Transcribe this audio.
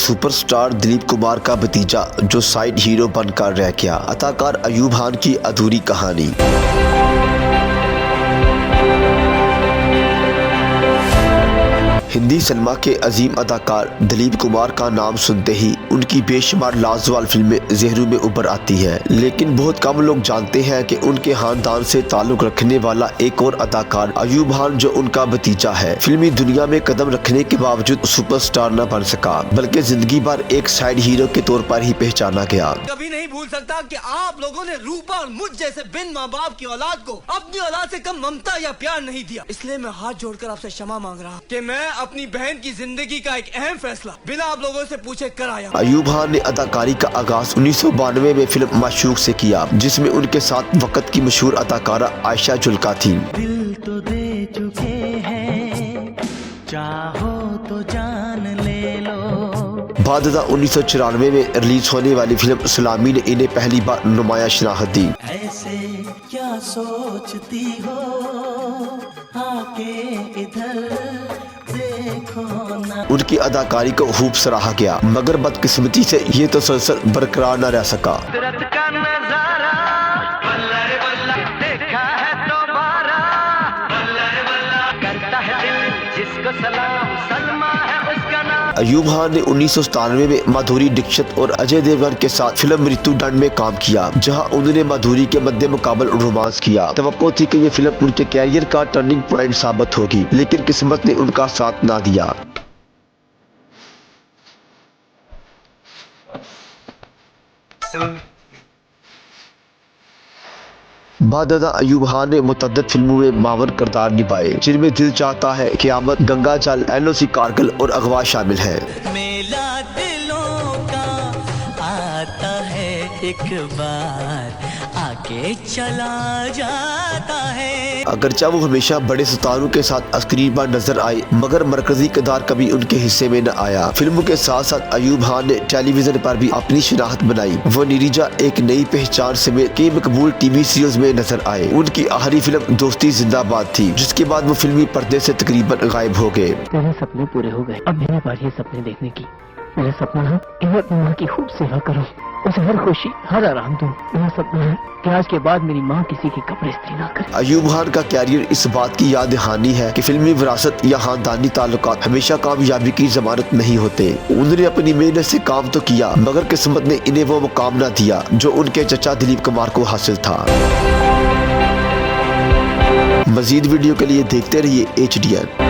Superstar Dilip Kumar का भतीजा जो साइड हीरो बनकर रह गया। अदाकार अयूब खान की अधूरी कहानी। हिंदी सिनेमा के अजीम अदाकार दिलीप कुमार का नाम सुनते ही उनकी बेशुमार लाजवाब फिल्में ज़हनों में उभर आती हैं, लेकिन बहुत कम लोग जानते हैं कि उनके खानदान से ताल्लुक रखने वाला एक और अदाकार अयूब खान जो उनका भतीजा है, फिल्मी दुनिया में कदम रखने के बावजूद सुपरस्टार न बन सका, बल्कि जिंदगी भर एक साइड हीरो के तौर पर ही पहचाना गया। कभी नहीं भूल सकता कि आप लोगों ने रूपा और मुझ जैसे बिन माँ बाप की औलाद को अपनी औलाद से कम ममता या प्यार नहीं दिया। इसलिए मैं हाथ जोड़कर आपसे क्षमा मांग रहा हूँ कि मैं अपनी बहन की जिंदगी का एक अहम फैसला बिना आप लोगों से पूछे कराया। अयूब खान ने अदाकारी का आगाज 1992 में फिल्म माशूक से किया, जिसमें उनके साथ वक्त की मशहूर अदाकारा आयशा जुल्का थी। दिल तो दे चुके हैं, चाहो तो जान ले लो। बाद 1994 में रिलीज होने वाली फिल्म सलामी ने इन्हें पहली बार नुमाया शनाख्त दी। ऐसे क्या सोचती हो, आके इधर देखो ना। उनकी अदाकारी को खूब सराहा गया, मगर बदकिस्मती से ये तसलसल बरकरार न रह सका। कुदरत का नजारा बल्ला बल्ला देखा है दोबारा, बल्ला बल्ला करता है दिल जिसको सलाम सलमा है उसका नाम। अयूब खान ने 1997 में माधुरी दीक्षित और अजय देवगन के साथ फिल्म मृत्युदंड में काम किया, जहां उन्होंने माधुरी के मध्य मुकाबल रोमांस किया। तवक्को थी कि ये फिल्म उनके कैरियर का टर्निंग पॉइंट साबित होगी, लेकिन किस्मत ने उनका साथ ना दिया। बाद अयूब खान ने मुतअद्दिद फिल्मों में मावर किरदार निभाए, जिनमें दिल चाहता है, क़यामत, गंगा जल, एनओसी कारगिल और अगवा शामिल है। मेला दिलों का आता है एक बार, आके चला जाता है। अगरचे वो हमेशा बड़े सितारों के साथ स्क्रीन पर नजर आए, मगर मरकजी किरदार कभी उनके हिस्से में न आया। फिल्मों के साथ साथ अयूब खान ने टेलीविजन पर भी अपनी शनाख्त बनाई। वो नीरजा, एक नई पहचान समेत कई मकबूल टीवी सीरियल्स में नजर आए। उनकी आखिरी फिल्म दोस्ती जिंदाबाद थी, जिसके बाद वो फिल्मी पर्दे से तकरीबन गायब हो गए। तेरे सपने पूरे हो गए, अब मेरी बारी है सपने देखने की। मेरा सपना है कि मैं अपनी माँ की खूब सेवा करूं, उसे हर खुशी हर आराम दूं। मेरा सपना है कि आज के बाद मेरी माँ किसी की कब्र इस्त्री ना करे। अयूब खान का कैरियर इस बात की याद दहानी है कि फिल्मी विरासत या खानदानी ताल्लुकात हमेशा कामयाबी की जमानत नहीं होते। उन्होंने अपनी मेहनत से काम तो किया, मगर किस्मत ने इन्हें वो मुकाम न दिया जो उनके चचा दिलीप कुमार को हासिल था। मजीद वीडियो के लिए देखते रहिए HDN।